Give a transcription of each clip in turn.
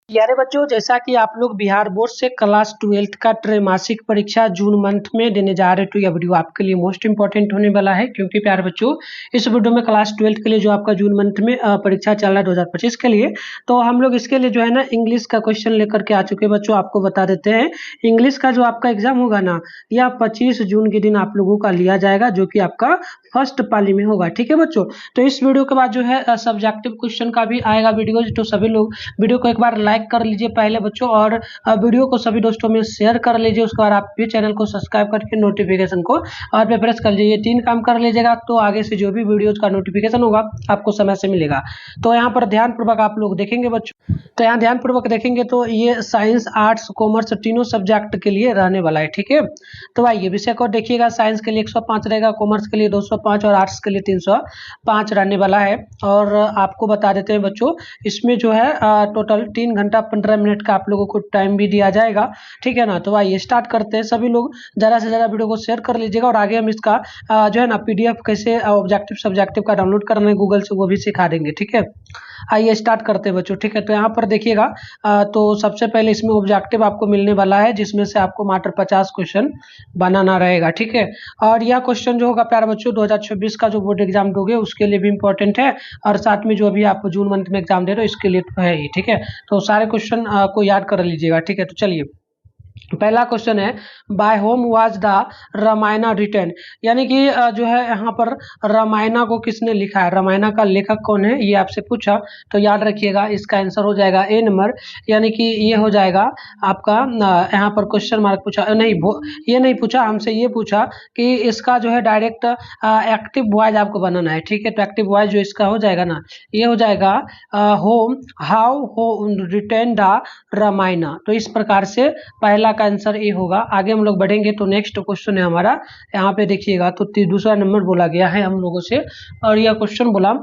यारे बच्चों, जैसा कि आप लोग बिहार बोर्ड से क्लास 12th का त्रैमासिक परीक्षा जून मंथ में देने जा रहे हो, तो यह वीडियो आपके लिए मोस्ट इंपॉर्टेंट होने वाला है। क्योंकि प्यारे बच्चों, इस वीडियो में क्लास 12th के लिए जो आपका जून मंथ में परीक्षा चल रहा है 2025 के लिए, तो हम लोग इसके लिए जो है ना इंग्लिश का क्वेश्चन लेकर के आ चुके हैं। बच्चों आपको बता देते हैं, इंग्लिश का जो आपका एग्जाम होगा ना, यह 25 जून के दिन आप लोगों का लिया जाएगा, जो कि आपका फर्स्ट पाली में होगा। ठीक है बच्चों, तो इस वीडियो के बाद जो है सब्जेक्टिव क्वेश्चन का भी आएगा वीडियो, तो सभी लोग वीडियो को एक बार लाइक कर लीजिए पहले बच्चों, और वीडियो को सभी दोस्तों में शेयर कर लीजिए। उसके बाद आप भी चैनल को सब्सक्राइब करके नोटिफिकेशन को और पे प्रेस कर लीजिए। ये 3 काम कर लीजिएगा, तो आगे से जो भी वीडियोज का नोटिफिकेशन होगा आपको समय से मिलेगा। तो यहाँ पर ध्यानपूर्वक आप लोग देखेंगे बच्चों, तो यहाँ ध्यानपूर्वक देखेंगे तो ये साइंस, आर्ट्स, कॉमर्स तीनों सब्जेक्ट के लिए रहने वाला है। ठीक है, तो आइए विषय को देखिएगा। साइंस के लिए 105 रहेगा, कॉमर्स के लिए 205 और आर्ट्स के लिए 305 रहने वाला है। और आपको बता देते हैं बच्चों, इसमें जो है टोटल 3 घंटा 15 मिनट का आप लोगों को टाइम भी दिया जाएगा। ठीक है ना, तो आइए स्टार्ट करते हैं। सभी लोग ज़्यादा से ज़्यादा वीडियो को शेयर कर लीजिएगा, और आगे हम इसका जो है ना PDF कैसे ऑब्जेक्टिव सब्जेक्टिव का डाउनलोड करना है गूगल से, वो भी सिखा देंगे। ठीक है, आइए स्टार्ट करते हैं बच्चों। ठीक है, तो यहाँ पर देखिएगा, तो सबसे पहले इसमें ऑब्जेक्टिव आपको मिलने वाला है, जिसमें से आपको मात्र 50 क्वेश्चन बनाना रहेगा। ठीक है, और यह क्वेश्चन जो होगा प्यारे बच्चों 2026 का जो बोर्ड एग्जाम दोगे उसके लिए भी इंपॉर्टेंट है, और साथ में जो अभी आप जून मंथ में एग्जाम दे रहे हो इसके लिए तो है ही। ठीक है, तो सारे क्वेश्चन को याद कर लीजिएगा। ठीक है, तो चलिए पहला क्वेश्चन है, by whom was the Ramayana written, यानी कि जो है यहाँ पर रामायणा को किसने लिखा है, रामायणा का लेखक कौन है, ये आपसे पूछा। तो याद रखिएगा, इसका आंसर हो जाएगा ए नंबर, यानी कि ये हो जाएगा आपका यहाँ पर क्वेश्चन मार्क पूछा नहीं, ये नहीं पूछा हमसे, ये पूछा कि इसका जो है डायरेक्ट एक्टिव वॉइस आपको बनाना है। ठीक है, तो एक्टिव वॉइस जो इसका हो जाएगा ना, ये हो जाएगा होम हाउ हो रिटन द रामायणा। तो इस प्रकार से पहला का आंसर ए होगा। आगे हम लोग बढ़ेंगे तो नेक्स्ट क्वेश्चन है हमारा, यहाँ पे देखिएगा, तो दूसरा नंबर बोला गया है हम लोगों से, और यह क्वेश्चन बोला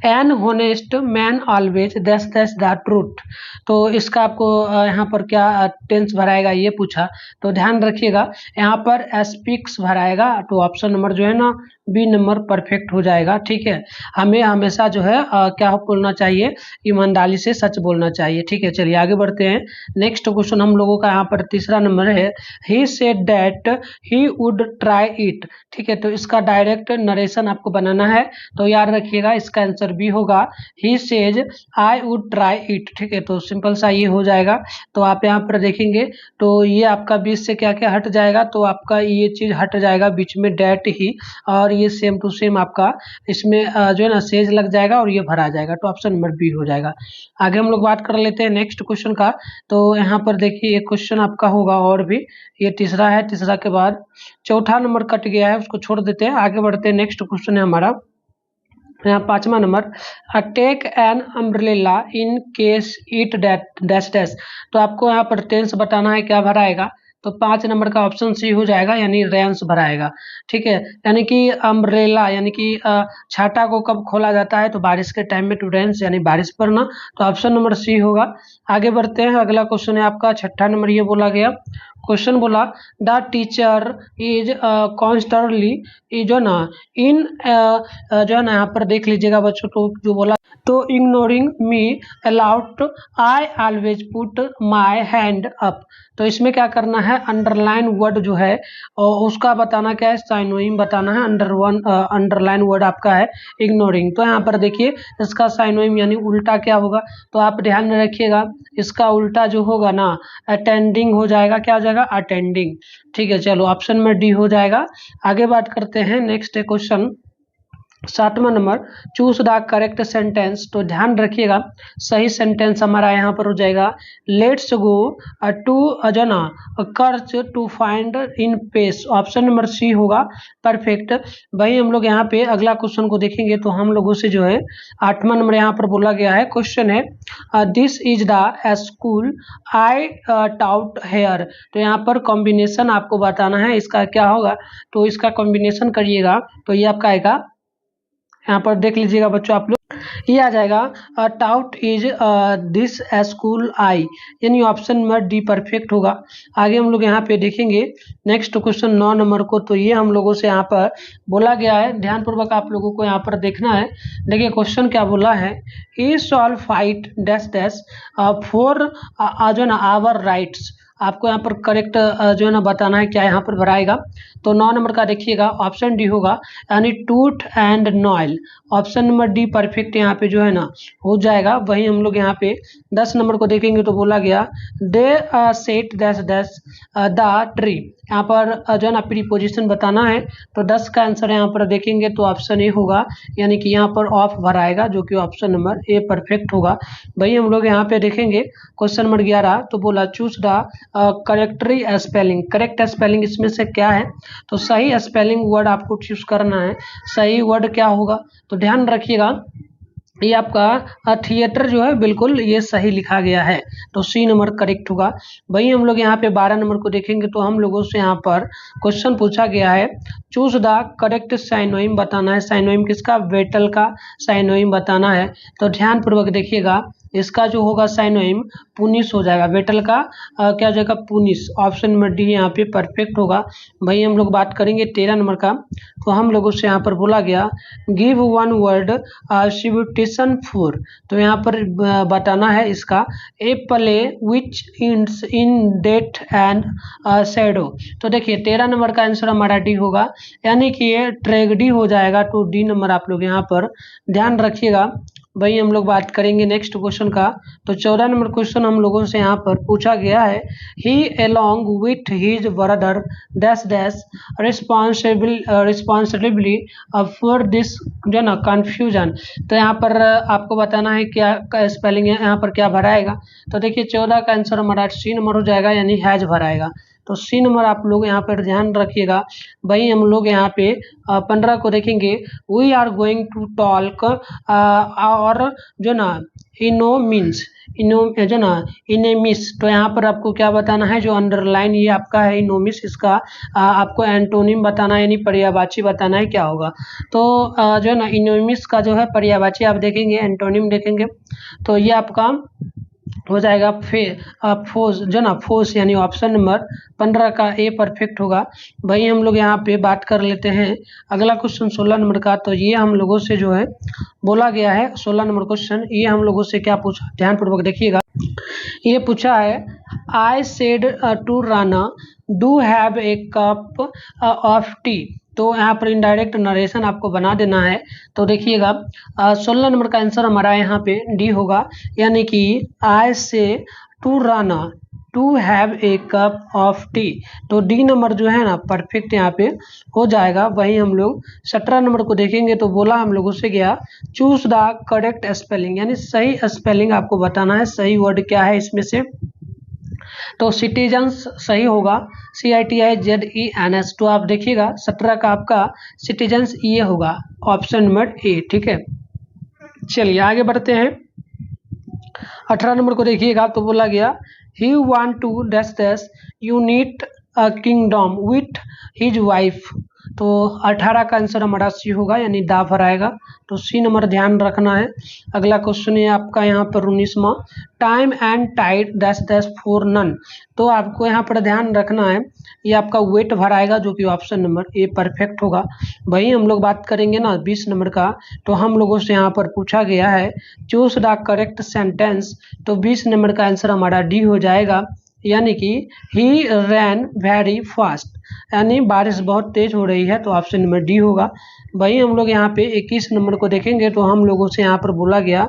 an honest man always dash dash the truth. तो इसका आपको यहाँ पर क्या टेंस भराएगा ये पूछा, तो ध्यान रखिएगा यहाँ पर स्पीक्स भराएगा, तो ऑप्शन नंबर जो है ना बी नंबर परफेक्ट हो जाएगा। ठीक है, हमें हमेशा जो है क्या बोलना चाहिए, ईमानदारी से सच बोलना चाहिए। ठीक है, चलिए आगे बढ़ते हैं। नेक्स्ट क्वेश्चन हम लोगों का यहाँ पर तीसरा नंबर है, he said that he would try it. ठीक है, तो इसका डायरेक्ट नरेशन आपको बनाना है, तो याद रखिएगा इसका आंसर बी होगा, he says I would try it. ठीक है, तो सिंपल सा ये हो जाएगा। तो आप यहाँ पर देखेंगे तो ये आपका बीच से क्या क्या हट जाएगा, तो आपका ये चीज हट जाएगा बीच में डैट ही, और ये सेम टू सेम आपका इसमें जो है ना सेज लग जाएगा और ये भरा जाएगा, तो ऑप्शन नंबर बी हो जाएगा। आगे हम लोग बात कर लेते हैं नेक्स्ट क्वेश्चन का। तो यहाँ पर देखिए एक क्वेश्चन आपका होगा और भी, ये तीसरा है, तीसरा के बाद चौथा नंबर कट गया है, उसको छोड़ देते हैं, आगे बढ़ते हैं। नेक्स्ट क्वेश्चन है हमारा यहाँ 5वां number, take an umbrella in case it dash dash. तो आपको यहाँ पर टेंस बताना है, क्या भराएगा, तो 5 नंबर का ऑप्शन सी हो जाएगा, यानी रेंस भराएगा। ठीक है, यानी कि अम्ब्रेला यानी कि छाता को कब खोला जाता है, तो बारिश के टाइम में, टू रेंस यानी बारिश पड़ना, तो ऑप्शन नंबर सी होगा। आगे बढ़ते हैं, अगला क्वेश्चन है आपका 6ठा नंबर, ये बोला गया क्वेश्चन बोला द टीचर इज कॉन्स्टेंटली जो ना इन जो है ना यहाँ पर देख लीजिएगा बच्चों, तो जो बोला तो ignoring me allowed I always put my hand up. तो इसमें क्या करना है, अंडरलाइन वर्ड जो है और उसका बताना क्या है, साइनोनिम बताना है। अंडरलाइन वर्ड आपका है इग्नोरिंग, तो यहाँ पर देखिए इसका साइनोनिम यानी उल्टा क्या होगा, तो आप ध्यान में रखिएगा इसका उल्टा जो होगा ना अटेंडिंग हो जाएगा, क्या हो जाएगा, अटेंडिंग। ठीक है, चलो ऑप्शन में डी हो जाएगा। आगे बात करते हैं, नेक्स्ट क्वेश्चन 7वां number, choose the correct sentence. तो ध्यान रखिएगा सही सेंटेंस हमारा यहाँ पर हो जाएगा, लेट्स गो टू जो ना church to find in peace. Option number C होगा परफेक्ट। वही हम लोग यहाँ पे अगला क्वेश्चन को देखेंगे, तो हम लोगों से जो है 8वां नंबर यहाँ पर बोला गया है, क्वेश्चन है this is the school I taught here. तो यहाँ पर कॉम्बिनेशन आपको बताना है, इसका क्या होगा, तो इसका कॉम्बिनेशन करिएगा, तो ये आपका आएगा, यहाँ पर देख लीजिएगा बच्चों आप लोग, ये आ जाएगा टाउट इज दिस स्कूल आई, यानी ऑप्शन नंबर डी परफेक्ट होगा। आगे हम लोग यहाँ पे देखेंगे नेक्स्ट क्वेश्चन 9 नंबर को। तो ये हम लोगों से यहाँ पर बोला गया है, ध्यानपूर्वक आप लोगों को यहाँ पर देखना है। देखिए क्वेश्चन क्या बोला है, he shall fight dash dash for जो है ना आवर राइट्स। आपको यहाँ पर करेक्ट जो है ना बताना है क्या यहाँ पर भराएगा। तो 9 नंबर का देखिएगा ऑप्शन डी होगा, यानी tooth and nail. Option number D perfect यहाँ पे जो है ना हो जाएगा। वहीं हम लोग यहाँ पे 10 नंबर को देखेंगे तो बोला गया they sat dash dash the tree. यहाँ पर जो है ना प्रीपोजिशन बताना है। तो 10 का आंसर यहाँ पर देखेंगे तो ऑप्शन ए होगा, यानी कि यहाँ पर ऑफ भराएगा, जो कि ऑप्शन नंबर ए परफेक्ट होगा। वही हम लोग यहाँ पे देखेंगे क्वेश्चन नंबर 11। तो बोला choose the correctly spelling. Correct spelling इसमें से क्या है, तो सही स्पेलिंग वर्ड आपको चूज करना है। सही वर्ड क्या होगा, तो ध्यान रखिएगा ये आपका थिएटर जो है बिल्कुल ये सही लिखा गया है, तो सी नंबर करेक्ट होगा। वही हम लोग यहाँ पे 12 नंबर को देखेंगे तो हम लोगों से यहाँ पर क्वेश्चन पूछा गया है, चूज द करेक्ट साइनोइम बताना है। साइनोइम किसका, वेटल का साइनोइम बताना है। तो ध्यान पूर्वक देखिएगा, इसका जो होगा साइनोइम पुनिस हो जाएगा। वेटल का क्या हो जाएगा, पुनिस। ऑप्शन नंबर डी यहाँ पे परफेक्ट होगा। वही हम लोग बात करेंगे 13 नंबर का। तो हम लोगों से यहाँ पर बोला गया give one word substitution for. तो यहाँ पर बताना है इसका a play which ends in death and shadow. तो देखिए 13 नंबर का आंसर हमारा डी होगा, यानी कि ये ट्रेगडी हो जाएगा। तो डी नंबर आप लोग यहाँ पर ध्यान रखिएगा। वही हम लोग बात करेंगे नेक्स्ट क्वेश्चन का। तो 14 नंबर क्वेश्चन हम लोगों से यहाँ पर पूछा गया है, he along with his brother dash dash responsibly for this जो ना कन्फ्यूजन। तो यहाँ पर आपको बताना है क्या स्पेलिंग है, यहाँ पर क्या भराएगा। तो देखिए 14 का आंसर हमारा सी नंबर हो जाएगा, यानी हैज भराएगा। तो सी नंबर आप लोग यहाँ पर ध्यान रखिएगा। वही हम लोग यहाँ पे 15 को देखेंगे, we are going to talk और जो ना इनो मीन्स इनो जो ना इनेमिस। तो यहाँ पर आपको क्या बताना है, जो अंडरलाइन ये आपका है इनोमिस, इसका आपको एंटोनिम बताना है, यानी पर्यायवाची बताना है क्या होगा। तो जो है ना इनोमिस का जो है पर्यायवाची आप देखेंगे, एंटोनिम देखेंगे। तो ये आपका हो जाएगा फोस जो ना फोस, यानी ऑप्शन नंबर 15 का ए परफेक्ट होगा। वही हम लोग यहाँ पे बात कर लेते हैं अगला क्वेश्चन 16 नंबर का। तो ये हम लोगों से जो है बोला गया है 16 नंबर क्वेश्चन, ये हम लोगों से क्या पूछा, ध्यान पूर्वक देखिएगा। ये पूछा है I said to Rana do have a cup of tea. तो यहाँ पर इनडायरेक्ट नरेशन आपको बना देना है। तो देखिएगा 16 नंबर का आंसर हमारा यहाँ पे डी होगा, यानी कि I say to Rana to have a cup of tea. तो डी नंबर जो है ना परफेक्ट यहाँ पे हो जाएगा। वहीं हम लोग 17 नंबर को देखेंगे तो बोला हम लोगों से गया चूज द करेक्ट स्पेलिंग, यानी सही स्पेलिंग आपको बताना है, सही वर्ड क्या है इसमें से। तो सिटीजन्स सही होगा, CITIZENS। तो आप देखिएगा 17 का आपका सिटीजन्स ये होगा, ऑप्शन नंबर ए, ठीक है। चलिए आगे बढ़ते हैं। 18 नंबर को देखिएगा तो बोला गया he want to dash dash unite a kingdom with his wife. तो 18 का आंसर हमारा सी होगा, यानी दा भराएगा। तो सी नंबर ध्यान रखना है। अगला क्वेश्चन है आपका यहाँ पर 19वां, time and tide dash dash for none. तो आपको यहाँ पर ध्यान रखना है, ये आपका वेट भराएगा, जो कि ऑप्शन नंबर ए परफेक्ट होगा। वही हम लोग बात करेंगे ना 20 नंबर का। तो हम लोगों से यहाँ पर पूछा गया है चूज द करेक्ट सेंटेंस। तो 20 नंबर का आंसर हमारा डी हो जाएगा, यानी कि ही रैन वेरी फास्ट, यानी बारिश बहुत तेज हो रही है। तो ऑप्शन नंबर डी होगा। वही हम लोग यहाँ पे 21 नंबर को देखेंगे तो हम लोगों से यहाँ पर बोला गया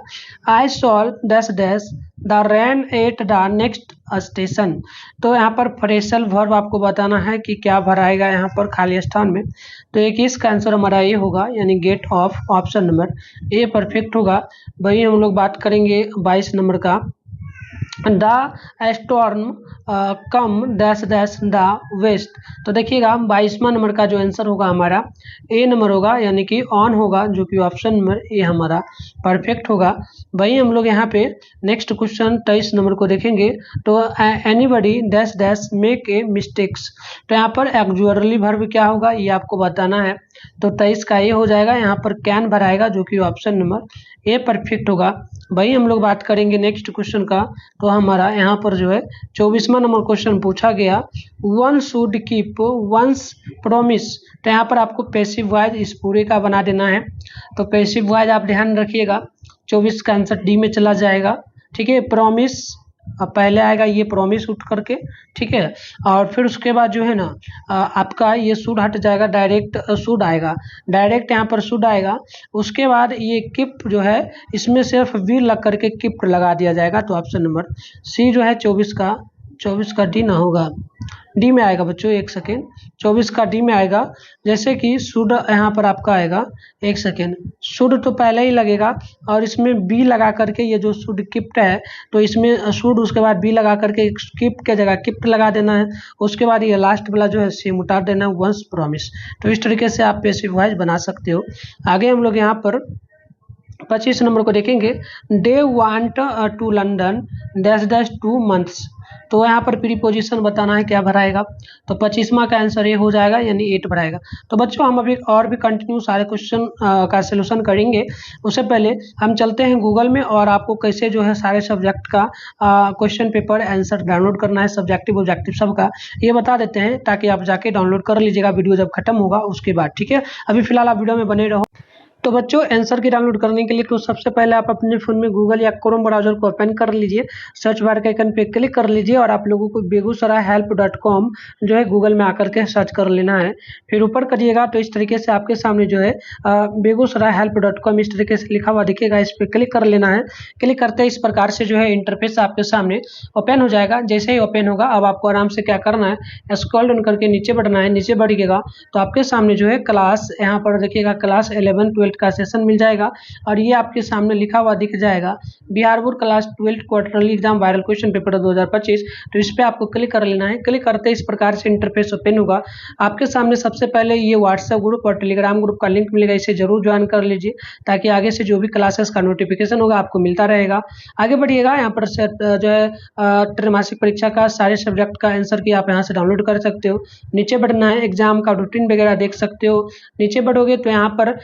I saw dash dash the rain at the next station. तो यहाँ पर फ्रेशल वर्ब आपको बताना है कि क्या भराएगा यहाँ पर खाली स्थान में। तो 21 का आंसर हमारा ये होगा, यानी get off, option number A perfect होगा। वही हम लोग बात करेंगे 22 नंबर का, the storm come dash dash the west. तो देखिएगा 22वां नंबर का जो आंसर होगा हमारा ए नंबर होगा, यानी कि ऑन होगा, जो कि ऑप्शन नंबर ए हमारा परफेक्ट होगा। वही हम लोग यहाँ पे नेक्स्ट क्वेश्चन 23 नंबर को देखेंगे तो anybody dash dash make a mistakes. तो यहाँ पर एक्जुअरली वर्ब क्या होगा ये आपको बताना है। तो 23 का ये हो जाएगा, यहाँ पर कैन भराएगा, जो कि ऑप्शन नंबर ए परफेक्ट होगा। वही हम लोग बात करेंगे नेक्स्ट क्वेश्चन का। तो हमारा यहाँ पर जो है 24वां नंबर क्वेश्चन पूछा गया, one should keep once promise. तो यहाँ पर आपको पैसिव वॉइस इस पूरे का बना देना है। तो पैसिव वॉइस आप ध्यान रखिएगा, 24 का आंसर डी में चला जाएगा। ठीक है, प्रॉमिस अब पहले आएगा ये प्रॉमिस उठ करके, ठीक है। और फिर उसके बाद जो है ना आपका ये शुड हट जाएगा, डायरेक्ट शुड आएगा, डायरेक्ट यहाँ पर शुड आएगा। उसके बाद ये किप जो है इसमें सिर्फ वी लग करके किप लगा दिया जाएगा। तो ऑप्शन नंबर सी जो है 24 का डी ना होगा, डी में आएगा बच्चों, एक सेकेंड, 24 का डी में आएगा। जैसे कि शुड यहाँ पर आपका आएगा, एक सेकेंड, शुड तो पहले ही लगेगा और इसमें बी लगा करके ये जो शुड किप्ट है तो इसमें शुड उसके बाद बी लगा करके किप्ट के जगह किप्ट लगा देना है। उसके बाद ये लास्ट वाला जो है सेम उतार देना है, वंस प्रॉमिस। तो इस तरीके से आप पैसिव वॉइस बना सकते हो। आगे हम लोग यहाँ पर 25 नंबर को देखेंगे, they want to London dash dash 2 months. तो यहाँ पर प्रीपोजिशन बताना है, क्या भराएगा। तो 25वां का आंसर ये हो जाएगा, यानी 8 भराएगा। तो बच्चों हम अभी और भी कंटिन्यू सारे क्वेश्चन का सोल्यूशन करेंगे। उससे पहले हम चलते हैं गूगल में और आपको कैसे जो है सारे सब्जेक्ट का क्वेश्चन पेपर आंसर डाउनलोड करना है, सब्जेक्टिव ऑब्जेक्टिव सबका ये बता देते हैं, ताकि आप जाके डाउनलोड कर लीजिएगा वीडियो जब खत्म होगा उसके बाद। ठीक है, अभी फिलहाल आप वीडियो में बने रहो। तो बच्चों आंसर की डाउनलोड करने के लिए तो सबसे पहले आप अपने फ़ोन में गूगल या क्रोम ब्राउज़र को ओपन कर लीजिए, सर्च बार के आइकन पे क्लिक कर लीजिए और आप लोगों को बेगूसराय help.com जो है गूगल में आकर के सर्च कर लेना है। फिर ऊपर करिएगा तो इस तरीके से आपके सामने जो है बेगूसराय help.com इस तरीके से लिखा हुआ दिखेगा, इस पर क्लिक कर लेना है। क्लिक करते ही इस प्रकार से जो है इंटरफेस आपके सामने ओपन हो जाएगा। जैसे ही ओपन होगा अब आपको आराम से क्या करना है, स्क्रॉल डाउन करके नीचे बढ़ना है। नीचे बढ़िएगा तो आपके सामने जो है क्लास, यहाँ पर देखिएगा क्लास 11 12 का सेशन मिल जाएगा और ये आपके सामने लिखा हुआ दिख जाएगा, Bihar board class 12 quarterly exam viral question paper 2025। तो इस पे आपको क्लिक कर लेना है। क्लिक करते इस प्रकार से इंटरफेस ओपन होगा। आपके सामने सबसे पहले ये व्हाट्सएप ग्रुप और टेलीग्राम ग्रुप का लिंक मिलेगा, इसे जरूर ज्वाइन कर लीजिए ताकि आगे से जो भी क्लासेस का नोटिफिकेशन होगा आपको मिलता रहेगा। आगे बढ़िएगा, यहाँ पर जो है त्रैमासिक परीक्षा का सारे सब्जेक्ट का आंसर की आप यहाँ से डाउनलोड कर सकते हो। नीचे बढ़ना है, एग्जाम का रूटीन वगैरह देख सकते हो। नीचे बढ़ोगे तो यहाँ पर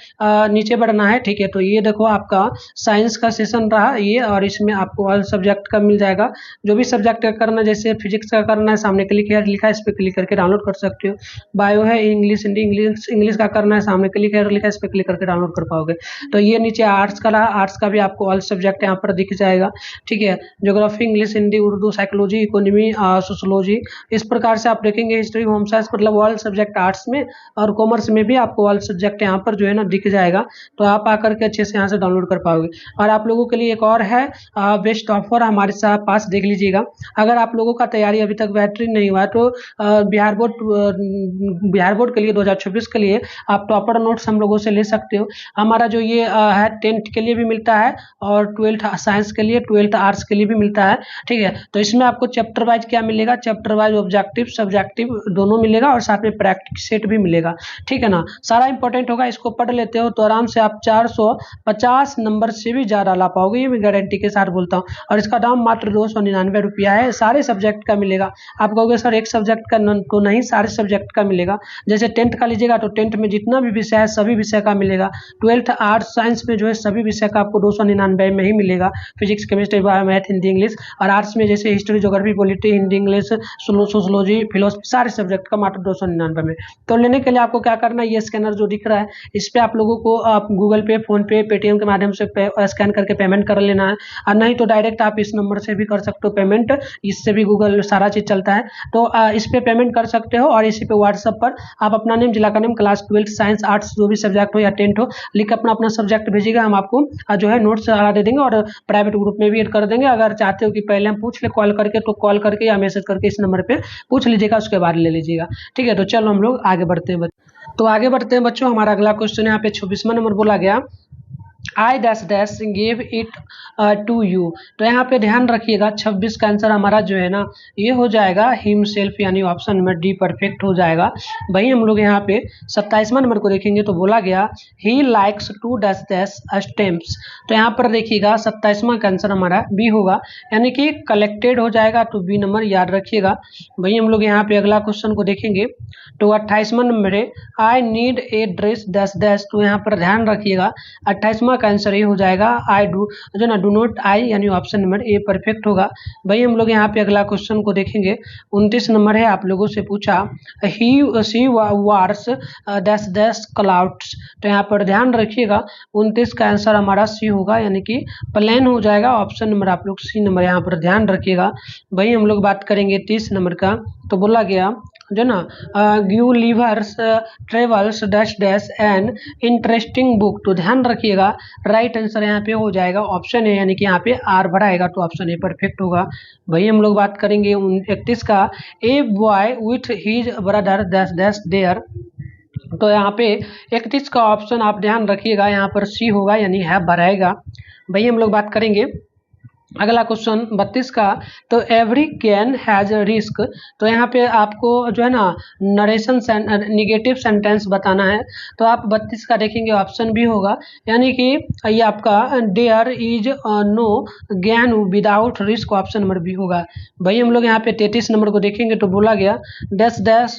नीचे बढ़ना है, ठीक है। तो ये देखो आपका साइंस का सेशन रहा ये, और इसमें आपको ऑल सब्जेक्ट का मिल जाएगा। जो भी सब्जेक्ट का करना है, जैसे फिजिक्स का करना है सामने क्लिक है लिखा है, इस पर क्लिक करके डाउनलोड कर सकते हो। बायो है, इंग्लिश हिंदी इंग्लिश का करना है सामने क्लिक है लिखा है, इस पर क्लिक करके डाउनलोड कर पाओगे। तो ये नीचे आर्ट्स का रहा, आर्ट्स का भी आपको ऑल सब्जेक्ट यहाँ पर दिख जाएगा, ठीक है। Geography, English, Hindi, Urdu, psychology, economy, sociology, इस प्रकार से आप देखेंगे। हिस्ट्री, होम साइंस, मतलब ऑल सब्जेक्ट आर्ट्स में और कॉमर्स में भी आपको ऑल सब्जेक्ट यहाँ पर जो है ना दिख जाएगा। तो आप आकर के अच्छे से यहाँ से डाउनलोड कर पाओगे। और आप लोगों के लिए एक और है बेस्ट ऑफर, हमारे साथ पास देख लीजिएगा। अगर आप लोगों का तैयारी अभी तक बेहतरीन नहीं हुआ तो बिहार बोर्ड के लिए 2024 के लिए आप टॉपर नोट्स हम लोगों से ले सकते हो। हमारा जो ये है 10th के लिए भी मिलता है और 12th साइंस के लिए, 12th आर्ट्स के लिए भी मिलता है, ठीक है। तो इसमें आपको चैप्टर वाइज क्या मिलेगा, चैप्टर वाइज ऑब्जेक्टिव सब्जेक्टिव दोनों मिलेगा और साथ में प्रैक्टिस सेट भी मिलेगा, ठीक है ना। सारा इंपॉर्टेंट होगा, इसको पढ़ लेते हो तो आराम से आप 450 नंबर से भी ज़्यादा ला पाओगे, ये मैं गारंटी के साथ बोलता हूँ। और इसका दाम मात्र 299 रुपया है, सारे सब्जेक्ट का मिलेगा। आप कहोगे सर एक सब्जेक्ट का तो नहीं, सारे सब्जेक्ट का मिलेगा। जैसे 10th का लीजिएगा तो 10th में जितना भी विषय है सभी विषय का मिलेगा। 12th आर्ट्स साइंस में जो है सभी विषय का आपको 299 में ही मिलेगा, physics, chemistry, bio, math, Hindi, English. और आर्ट्स में जैसे history, geography, polity, Hindi, English, sociology, philosophy, सारे सब्जेक्ट का मात्र 299 में। तो लेने के लिए आपको क्या करना है, ये स्कैनर जो दिख रहा है इस पर आप लोगों को आप गूगल पे, फोन पे, पेटीएम के माध्यम से स्कैन करके पेमेंट कर लेना है। और नहीं तो डायरेक्ट आप इस नंबर से भी कर सकते हो पेमेंट, इससे भी गूगल सारा चीज़ चलता है। तो इस पे पेमेंट कर सकते हो और इसी पे व्हाट्सएप पर आप अपना नेम, जिला का नेम, क्लास 12 साइंस आर्ट्स जो भी सब्जेक्ट हो या 10th हो लिख अपना अपना सब्जेक्ट भेजिएगा। हम आपको जो है नोट्स सारा दे देंगे और प्राइवेट ग्रुप में भी ऐड कर देंगे। अगर चाहते हो कि पहले हम पूछ ले कॉल करके तो कॉल करके या मैसेज करके इस नंबर पर पूछ लीजिएगा, उसके बाद ले लीजिएगा, ठीक है। तो चलो हम लोग आगे बढ़ते हैं। तो आगे बढ़ते हैं बच्चों, हमारा अगला क्वेश्चन यहाँ पे 24वां नंबर बोला गया, I dash dash give it to you. तो यहाँ पे ध्यान रखिएगा 26 का आंसर हमारा जो है ना ये हो जाएगा हिमसेल्फ, यानी ऑप्शन नंबर डी परफेक्ट हो जाएगा। वहीं हम लोग यहाँ पे 27वां नंबर को देखेंगे तो बोला गया he likes to dash dash stamps. तो यहाँ पर देखिएगा 27वां का आंसर हमारा बी होगा, यानी कि कलेक्टेड हो जाएगा। तो बी नंबर याद रखिएगा। वहीं हम लोग यहाँ पे अगला क्वेश्चन को देखेंगे तो 28वां नंबर है I need a dress dash dash. तो यहाँ पर ध्यान रखिएगा 28वां 45वां का आंसर ये हो जाएगा आई डू, जो ना डू नॉट आई, यानी ऑप्शन नंबर ए परफेक्ट होगा। भाई हम लोग यहाँ पे अगला क्वेश्चन को देखेंगे। 29 नंबर है, आप लोगों से पूछा ही सी वार्स डैश डैश क्लाउड्स। तो यहाँ पर ध्यान रखिएगा 29 का आंसर हमारा सी होगा, यानी कि प्लेन हो जाएगा। ऑप्शन नंबर आप लोग सी नंबर यहाँ पर ध्यान रखिएगा। भाई हम लोग बात करेंगे 30 नंबर का। तो बोला गया जो ना Gulliver's Travels dash dash an interesting book. तो ध्यान रखिएगा राइट आंसर यहाँ पे हो जाएगा ऑप्शन ए, यानी कि यहाँ पे आर बढ़ाएगा तो ऑप्शन ए परफेक्ट होगा। वही हम लोग बात करेंगे 31 का। A boy with his brother dash dash there. तो यहाँ पे 31 का ऑप्शन आप ध्यान रखिएगा, यहाँ पर सी होगा, यानी है बढ़ाएगा। वही हम लोग बात करेंगे अगला क्वेश्चन 32 का। तो एवरी कैन हैज रिस्क। तो यहाँ पे आपको जो है ना नरेशन निगेटिव सेंटेंस बताना है। तो आप 32 का देखेंगे ऑप्शन भी होगा, यानी कि ये आपका there is no gain without risk, option number B होगा। भाई हम लोग यहाँ पे 33 नंबर को देखेंगे। तो बोला गया dash dash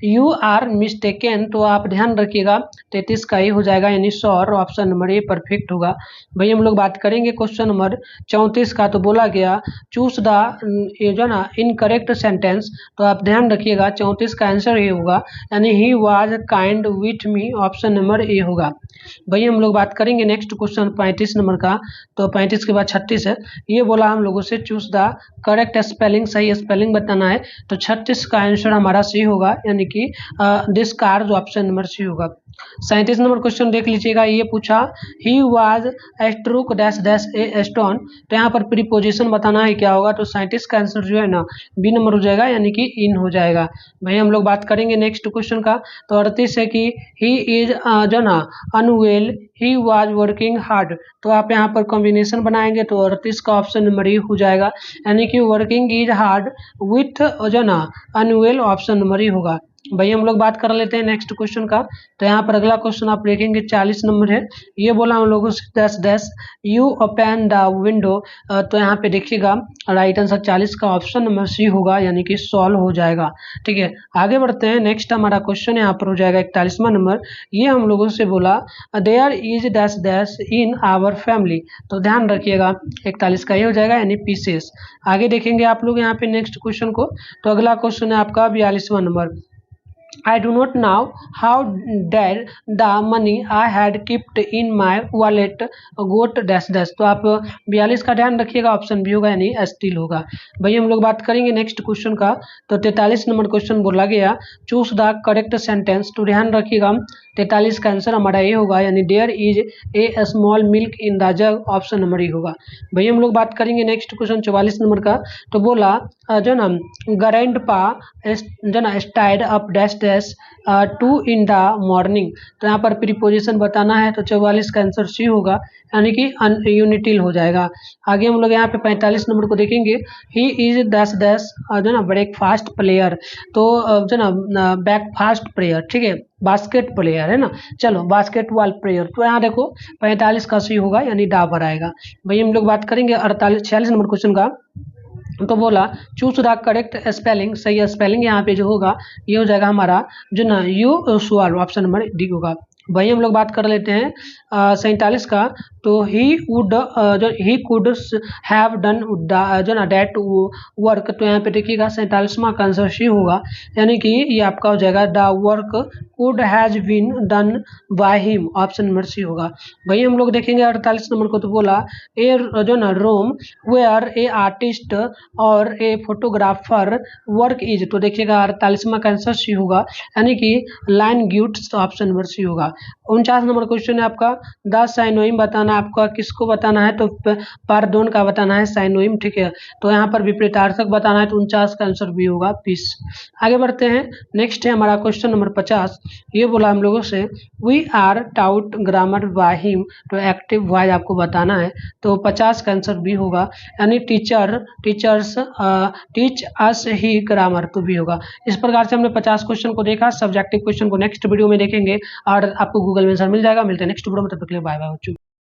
you are mistaken. तो आप ध्यान रखिएगा 33 का ही हो जाएगा, यानी sure, option number A perfect होगा। भाई हम लोग बात करेंगे क्वेश्चन नंबर 34 का। तो बोला गया चूज द जो ना इनकरेक्ट सेंटेंस। तो आप ध्यान रखिएगा 34 का आंसर ये होगा, यानी he was kind with me, option number ए होगा। भाई हम लोग बात करेंगे नेक्स्ट क्वेश्चन 35 नंबर का। तो 35 के बाद 36 है। ये बोला हम लोगों से चूज द करेक्ट स्पेलिंग, सही स्पेलिंग बताना है। तो 36 का आंसर हमारा सी होगा, यानी कि this cars, option number C होगा। 37 नंबर क्वेश्चन देख लीजिएगा। ये पूछा he was stroke dash dash a stone. तो यहाँ पर प्रीपोजिशन बताना है क्या होगा। तो 37 का आंसर जो है ना बी नंबर हो जाएगा, यानी कि इन हो जाएगा। भाई हम लोग बात करेंगे नेक्स्ट क्वेश्चन का। तो 38 है कि ही इज जो ना unwell he was working hard. तो आप यहाँ पर कॉम्बिनेशन बनाएंगे तो 38 का ऑप्शन नंबर ई हो जाएगा, यानी कि वर्किंग इज हार्ड विथ जो ना अनवेल, ऑप्शन नंबर ई होगा। भाई हम लोग बात कर लेते हैं नेक्स्ट क्वेश्चन का। तो यहाँ पर अगला क्वेश्चन आप देखेंगे 40 नंबर है। ये बोला हम लोगों से dash dash you open the window. तो यहाँ पे देखिएगा राइट आंसर 40 का ऑप्शन नंबर सी होगा, यानी कि सॉल्व हो जाएगा। ठीक है, आगे बढ़ते हैं। नेक्स्ट हमारा क्वेश्चन यहाँ पर हो जाएगा 41वां नंबर। ये हम लोगों से बोला there is dash dash in our family. तो ध्यान रखिएगा 41 का ये हो जाएगा, यानी पीसेस। आगे देखेंगे आप लोग यहाँ पे नेक्स्ट क्वेश्चन को। तो अगला क्वेश्चन है आपका 42वां number. I do not know how did the money I had kept in my wallet got dash dash। तो आप 42 का ध्यान रखिएगा, ऑप्शन बी होगा, यानी स्टील होगा। भाई हम लोग बात करेंगे नेक्स्ट क्वेश्चन का। तो 43 नंबर क्वेश्चन बोला गया चूज द करेक्ट सेंटेंस। तो ध्यान रखिएगा 43 का आंसर हमारा ये होगा, यानी there is a small milk in the jug, option number E होगा। भाई हम लोग बात करेंगे नेक्स्ट क्वेश्चन 44 नंबर का। तो बोला जो ना ग्रैंड पा जो ना stayed up dash dash to in the morning. तो यहाँ पर प्रीपोजिशन बताना है। तो 44 का आंसर सी होगा, यानी कि यूनिटिल हो जाएगा। आगे हम लोग यहाँ पे 45 नंबर को देखेंगे। ही इज डैश डैश जो ना ब्रेकफास्ट प्लेयर। तो जो ना बैकफास्ट प्लेयर, ठीक है, बास्केट प्लेयर है ना, चलो बास्केटबॉल प्लेयर। तो यहाँ देखो 45 का सी होगा, यानी डाबर आएगा। भाई हम लोग बात करेंगे 46 नंबर क्वेश्चन का। तो बोला चूज द करेक्ट स्पेलिंग, सही स्पेलिंग यहाँ पे जो होगा ये हो जाएगा हमारा जो ना यू स्वाल, ऑप्शन नंबर डी होगा। वही हम लोग बात कर लेते हैं 47 का। तो ही वुड जो ही कुड हैव डन जो ना डैट वर्क। तो यहाँ पे देखिएगा 47वां का आंसर सी होगा, यानी कि ये आपका हो जाएगा the work could has been done by him, option number C होगा। वही हम लोग देखेंगे 48 नंबर को। तो बोला ए जो ना रोम वेयर ए आर्टिस्ट और ए फोटोग्राफर वर्क इज। तो देखिएगा 48वां का आंसर सी होगा, यानी कि line gifts, option number C होगा। 49 नंबर क्वेश्चन है आपका द साइनोइम बताना है। आपका किसको बताना है। तो पारदोन का बताना है साइनोइम, ठीक है। तो यहाँ पर विपरीतार्थक बताना है। तो 49 का आंसर भी होगा पीस। आगे बढ़ते हैं। नेक्स्ट है हमारा क्वेश्चन नंबर 50। ये बोला हम लोगों से we are taught grammar by him. तो एक्टिव वॉइस आपको बताना है। तो 50 का आंसर भी होगा, यानी टीचर्स टीच अस ही ग्रामर, तो भी होगा। इस प्रकार से हमने 50 क्वेश्चन को देखा। सब्जेक्टिव क्वेश्चन को नेक्स्ट वीडियो में देखेंगे और आपको गूगल में आंसर मिल जाएगा। मिलते हैं नेक्स्ट वीडियो में, तब तक के लिए बाय बाय बच्चों।